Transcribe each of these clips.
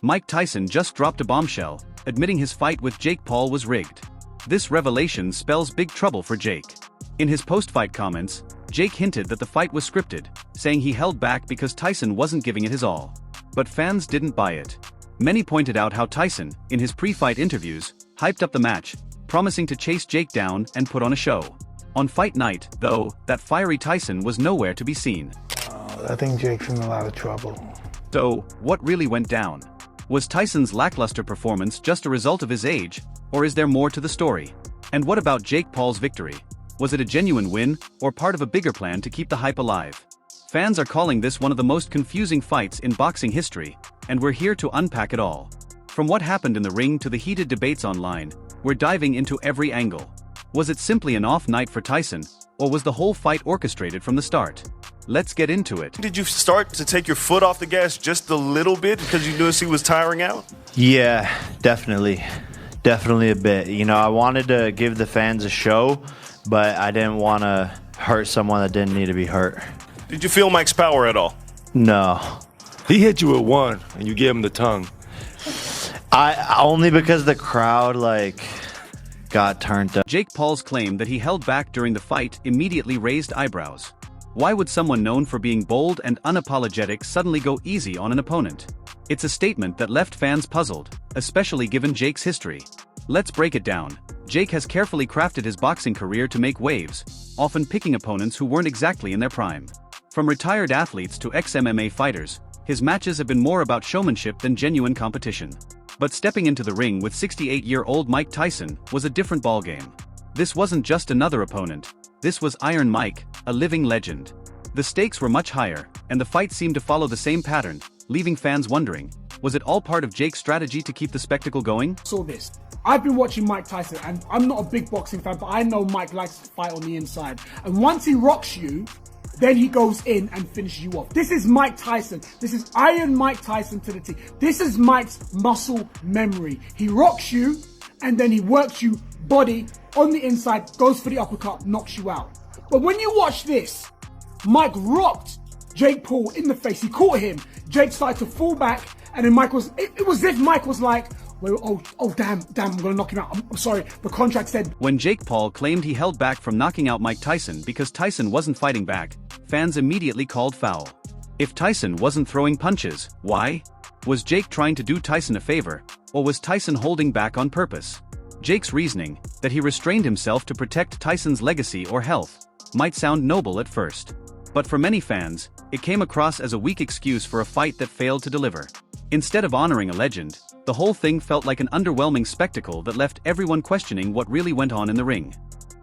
Mike Tyson just dropped a bombshell, admitting his fight with Jake Paul was rigged. This revelation spells big trouble for Jake. In his post-fight comments, Jake hinted that the fight was scripted, saying he held back because Tyson wasn't giving it his all. But fans didn't buy it. Many pointed out how Tyson, in his pre-fight interviews, hyped up the match, promising to chase Jake down and put on a show. On fight night, though, that fiery Tyson was nowhere to be seen. I think Jake's in a lot of trouble. So, what really went down? Was Tyson's lackluster performance just a result of his age, or is there more to the story? And what about Jake Paul's victory? Was it a genuine win, or part of a bigger plan to keep the hype alive? Fans are calling this one of the most confusing fights in boxing history, and we're here to unpack it all. From what happened in the ring to the heated debates online, we're diving into every angle. Was it simply an off night for Tyson, or was the whole fight orchestrated from the start? Let's get into it. Did you start to take your foot off the gas just a little bit because you noticed he was tiring out? Yeah, definitely. Definitely a bit. You know, I wanted to give the fans a show, but I didn't want to hurt someone that didn't need to be hurt. Did you feel Mike's power at all? No. He hit you with one, and you gave him the tongue. I only because the crowd, got turned up. Jake Paul's claim that he held back during the fight immediately raised eyebrows. Why would someone known for being bold and unapologetic suddenly go easy on an opponent? It's a statement that left fans puzzled, especially given Jake's history. Let's break it down. Jake has carefully crafted his boxing career to make waves, often picking opponents who weren't exactly in their prime. From retired athletes to ex-MMA fighters, his matches have been more about showmanship than genuine competition. But stepping into the ring with 68-year-old Mike Tyson was a different ballgame. This wasn't just another opponent. This was Iron Mike, a living legend. The stakes were much higher, and the fight seemed to follow the same pattern, leaving fans wondering, was it all part of Jake's strategy to keep the spectacle going? Saw this. I've been watching Mike Tyson, and I'm not a big boxing fan, but I know Mike likes to fight on the inside. And once he rocks you, then he goes in and finishes you off. This is Mike Tyson. This is Iron Mike Tyson to the T. This is Mike's muscle memory. He rocks you, and then he works you body on the inside, goes for the uppercut, knocks you out. But when you watch this, Mike rocked Jake Paul in the face. He caught him. Jake started to fall back, and then Mike was, it was as if Mike was like, well, damn, I'm gonna knock him out. I'm sorry, the contract said. When Jake Paul claimed he held back from knocking out Mike Tyson because Tyson wasn't fighting back, fans immediately called foul. If Tyson wasn't throwing punches, why? Was Jake trying to do Tyson a favor, or was Tyson holding back on purpose? Jake's reasoning, that he restrained himself to protect Tyson's legacy or health, might sound noble at first. But for many fans, it came across as a weak excuse for a fight that failed to deliver. Instead of honoring a legend, the whole thing felt like an underwhelming spectacle that left everyone questioning what really went on in the ring.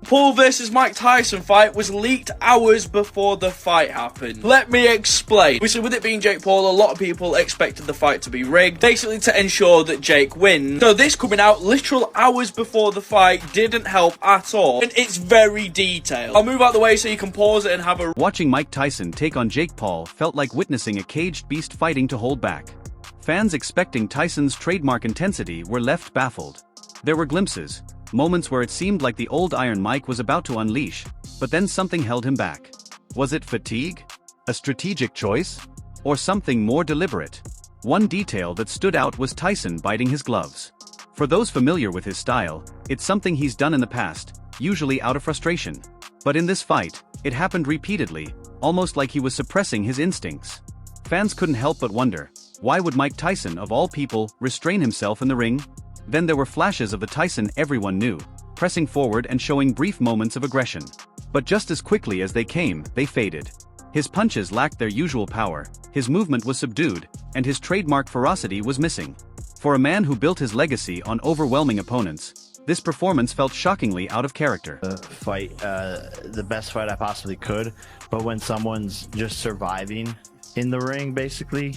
Paul versus Mike Tyson fight was leaked hours before the fight happened. Let me explain. Obviously, with it being Jake Paul, a lot of people expected the fight to be rigged, basically to ensure that Jake wins. So this coming out literal hours before the fight didn't help at all, and it's very detailed. I'll move out the way so you can pause it and have a... Watching Mike Tyson take on Jake Paul felt like witnessing a caged beast fighting to hold back. Fans expecting Tyson's trademark intensity were left baffled. There were glimpses, moments where it seemed like the old Iron Mike was about to unleash, but then something held him back. Was it fatigue? A strategic choice? Or something more deliberate? One detail that stood out was Tyson biting his gloves. For those familiar with his style, it's something he's done in the past, usually out of frustration. But in this fight, it happened repeatedly, almost like he was suppressing his instincts. Fans couldn't help but wonder, why would Mike Tyson, of all people, restrain himself in the ring? Then there were flashes of the Tyson everyone knew, pressing forward and showing brief moments of aggression. But just as quickly as they came, they faded. His punches lacked their usual power, his movement was subdued, and his trademark ferocity was missing. For a man who built his legacy on overwhelming opponents, this performance felt shockingly out of character. The best fight I possibly could, but when someone's just surviving in the ring, basically,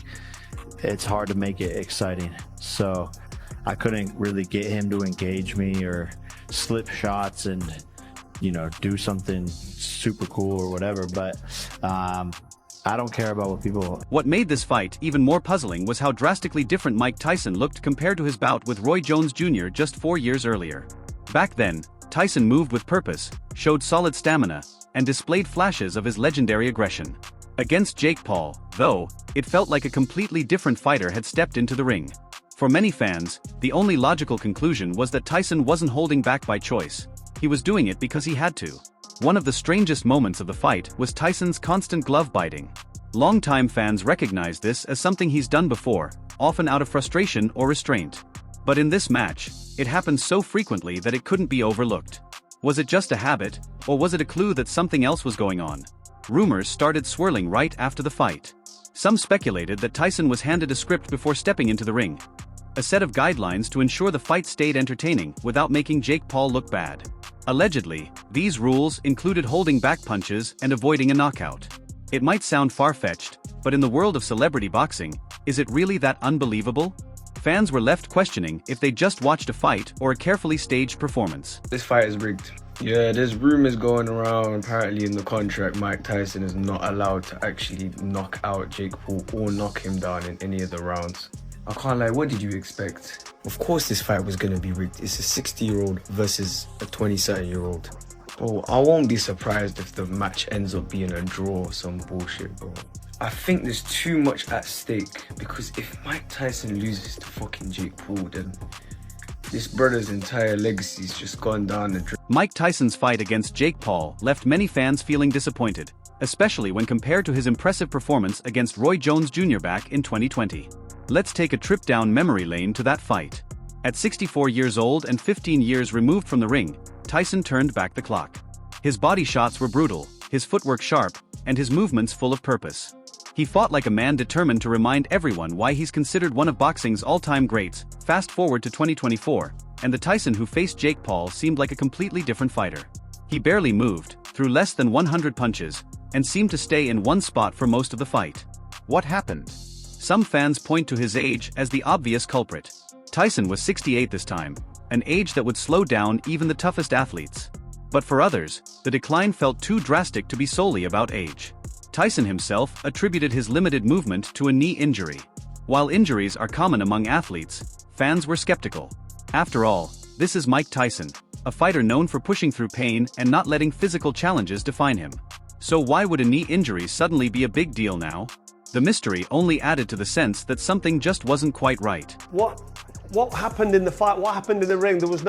it's hard to make it exciting. So I couldn't really get him to engage me or slip shots and, do something super cool or whatever, but I don't care about what people... What made this fight even more puzzling was how drastically different Mike Tyson looked compared to his bout with Roy Jones Jr. just 4 years earlier. Back then, Tyson moved with purpose, showed solid stamina, and displayed flashes of his legendary aggression. Against Jake Paul, though, it felt like a completely different fighter had stepped into the ring. For many fans, the only logical conclusion was that Tyson wasn't holding back by choice. He was doing it because he had to. One of the strangest moments of the fight was Tyson's constant glove biting. Longtime fans recognized this as something he's done before, often out of frustration or restraint. But in this match, it happened so frequently that it couldn't be overlooked. Was it just a habit, or was it a clue that something else was going on? Rumors started swirling right after the fight. Some speculated that Tyson was handed a script before stepping into the ring. A set of guidelines to ensure the fight stayed entertaining without making Jake Paul look bad. Allegedly, these rules included holding back punches and avoiding a knockout. It might sound far-fetched, but in the world of celebrity boxing, is it really that unbelievable? Fans were left questioning if they just watched a fight or a carefully staged performance. This fight is rigged. Yeah, there's rumors going around. Apparently in the contract, Mike Tyson is not allowed to actually knock out Jake Paul or knock him down in any of the rounds. I can't lie, what did you expect? Of course this fight was going to be rigged. It's a 60-year-old versus a 20-something-year-old. Bro, I won't be surprised if the match ends up being a draw or some bullshit, bro. I think there's too much at stake, because if Mike Tyson loses to fucking Jake Paul, then this brother's entire legacy's just gone down the drain. Mike Tyson's fight against Jake Paul left many fans feeling disappointed, especially when compared to his impressive performance against Roy Jones Jr. back in 2020. Let's take a trip down memory lane to that fight. At 64 years old and 15 years removed from the ring, Tyson turned back the clock. His body shots were brutal, his footwork sharp, and his movements full of purpose. He fought like a man determined to remind everyone why he's considered one of boxing's all-time greats. Fast forward to 2024, and the Tyson who faced Jake Paul seemed like a completely different fighter. He barely moved, threw less than 100 punches, and seemed to stay in one spot for most of the fight. What happened? Some fans point to his age as the obvious culprit. Tyson was 68 this time, an age that would slow down even the toughest athletes. But for others, the decline felt too drastic to be solely about age. Tyson himself attributed his limited movement to a knee injury. While injuries are common among athletes, fans were skeptical. After all, this is Mike Tyson, a fighter known for pushing through pain and not letting physical challenges define him. So why would a knee injury suddenly be a big deal now? The mystery only added to the sense that something just wasn't quite right. What happened in the fight? What happened in the ring? There was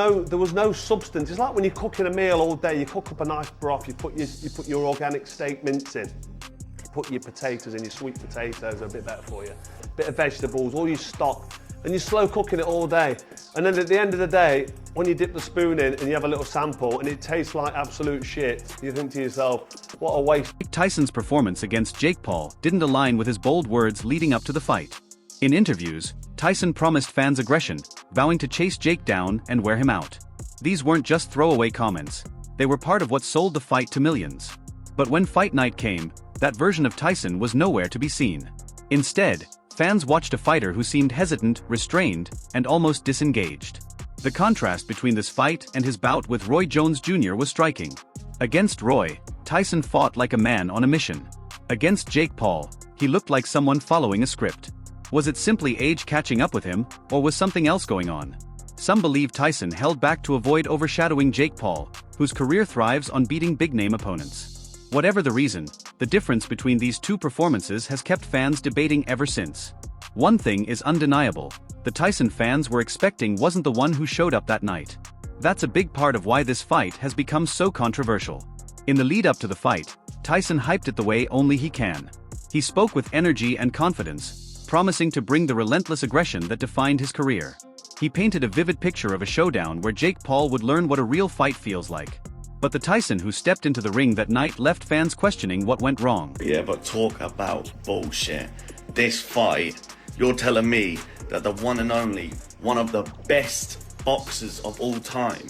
no substance. It's like when you're cooking a meal all day. You cook up a nice broth. You put your organic steak mince in. You put your potatoes in. Your sweet potatoes are a bit better for you. Bit of vegetables, all your stock, and you're slow cooking it all day. And then at the end of the day, when you dip the spoon in and you have a little sample and it tastes like absolute shit, you think to yourself, what a waste. Mike Tyson's performance against Jake Paul didn't align with his bold words leading up to the fight. In interviews, Tyson promised fans aggression, vowing to chase Jake down and wear him out. These weren't just throwaway comments. They were part of what sold the fight to millions. But when fight night came, that version of Tyson was nowhere to be seen. Instead, fans watched a fighter who seemed hesitant, restrained, and almost disengaged. The contrast between this fight and his bout with Roy Jones Jr. was striking. Against Roy, Tyson fought like a man on a mission. Against Jake Paul, he looked like someone following a script. Was it simply age catching up with him, or was something else going on? Some believe Tyson held back to avoid overshadowing Jake Paul, whose career thrives on beating big-name opponents. Whatever the reason, the difference between these two performances has kept fans debating ever since. One thing is undeniable: the Tyson fans were expecting wasn't the one who showed up that night. That's a big part of why this fight has become so controversial. In the lead-up to the fight, Tyson hyped it the way only he can. He spoke with energy and confidence, promising to bring the relentless aggression that defined his career. He painted a vivid picture of a showdown where Jake Paul would learn what a real fight feels like. But the Tyson who stepped into the ring that night left fans questioning what went wrong. Yeah, but talk about bullshit. This fight, you're telling me that the one and only, one of the best boxers of all time,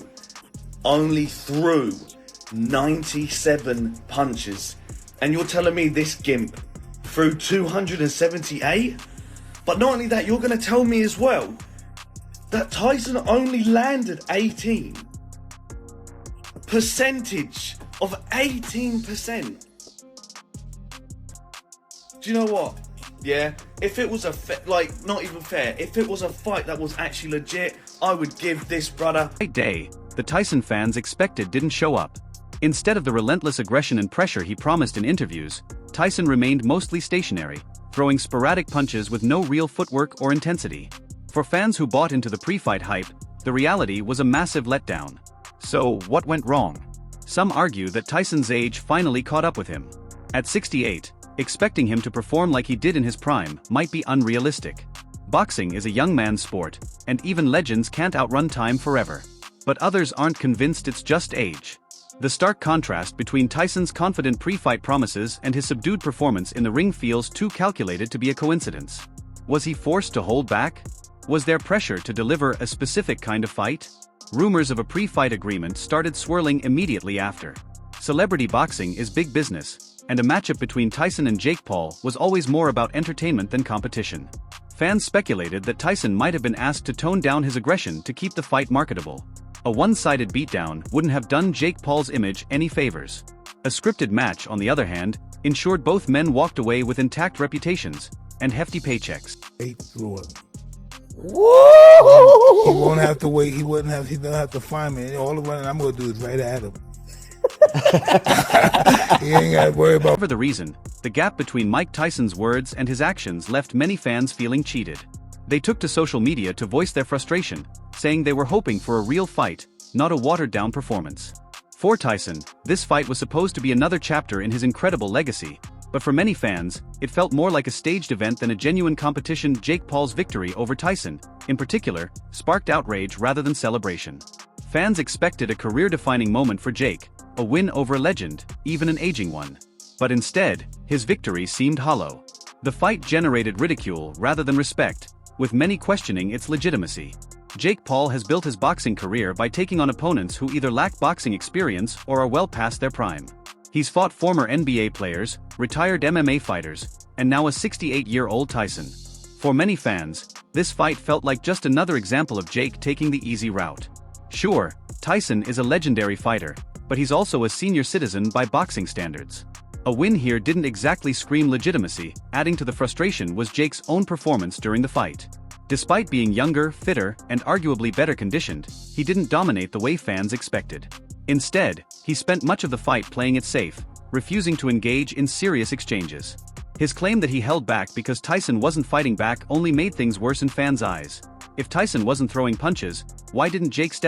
only threw 97 punches, and you're telling me this gimp threw 278? But not only that, you're going to tell me as well that Tyson only landed 18. Percentage of 18%. Do you know what? Yeah, if it was not even fair, if it was a fight that was actually legit, I would give this brother That day, the Tyson fans expected didn't show up. Instead of the relentless aggression and pressure he promised in interviews, Tyson remained mostly stationary, throwing sporadic punches with no real footwork or intensity. For fans who bought into the pre-fight hype, the reality was a massive letdown. So, what went wrong? Some argue that Tyson's age finally caught up with him. At 68, expecting him to perform like he did in his prime might be unrealistic. Boxing is a young man's sport, and even legends can't outrun time forever. But others aren't convinced it's just age. The stark contrast between Tyson's confident pre-fight promises and his subdued performance in the ring feels too calculated to be a coincidence. Was he forced to hold back? Was there pressure to deliver a specific kind of fight? Rumors of a pre-fight agreement started swirling immediately after. Celebrity boxing is big business, and a matchup between Tyson and Jake Paul was always more about entertainment than competition. Fans speculated that Tyson might have been asked to tone down his aggression to keep the fight marketable. A one-sided beatdown wouldn't have done Jake Paul's image any favors. A scripted match, on the other hand, ensured both men walked away with intact reputations and hefty paychecks. Through it. Woo! He won't have to wait. He don't have to find me. All the running I'm going to do is right at him. He ain't got to worry about. Whatever the reason, the gap between Mike Tyson's words and his actions left many fans feeling cheated. They took to social media to voice their frustration, saying they were hoping for a real fight, not a watered-down performance. For Tyson, this fight was supposed to be another chapter in his incredible legacy, but for many fans, it felt more like a staged event than a genuine competition. Jake Paul's victory over Tyson, in particular, sparked outrage rather than celebration. Fans expected a career-defining moment for Jake, a win over a legend, even an aging one. But instead, his victory seemed hollow. The fight generated ridicule rather than respect, with many questioning its legitimacy. Jake Paul has built his boxing career by taking on opponents who either lack boxing experience or are well past their prime. He's fought former NBA players, retired MMA fighters, and now a 68-year-old Tyson. For many fans, this fight felt like just another example of Jake taking the easy route. Sure, Tyson is a legendary fighter, but he's also a senior citizen by boxing standards. A win here didn't exactly scream legitimacy. Adding to the frustration was Jake's own performance during the fight. Despite being younger, fitter, and arguably better conditioned, he didn't dominate the way fans expected. Instead, he spent much of the fight playing it safe, refusing to engage in serious exchanges. His claim that he held back because Tyson wasn't fighting back only made things worse in fans' eyes. If Tyson wasn't throwing punches, why didn't Jake step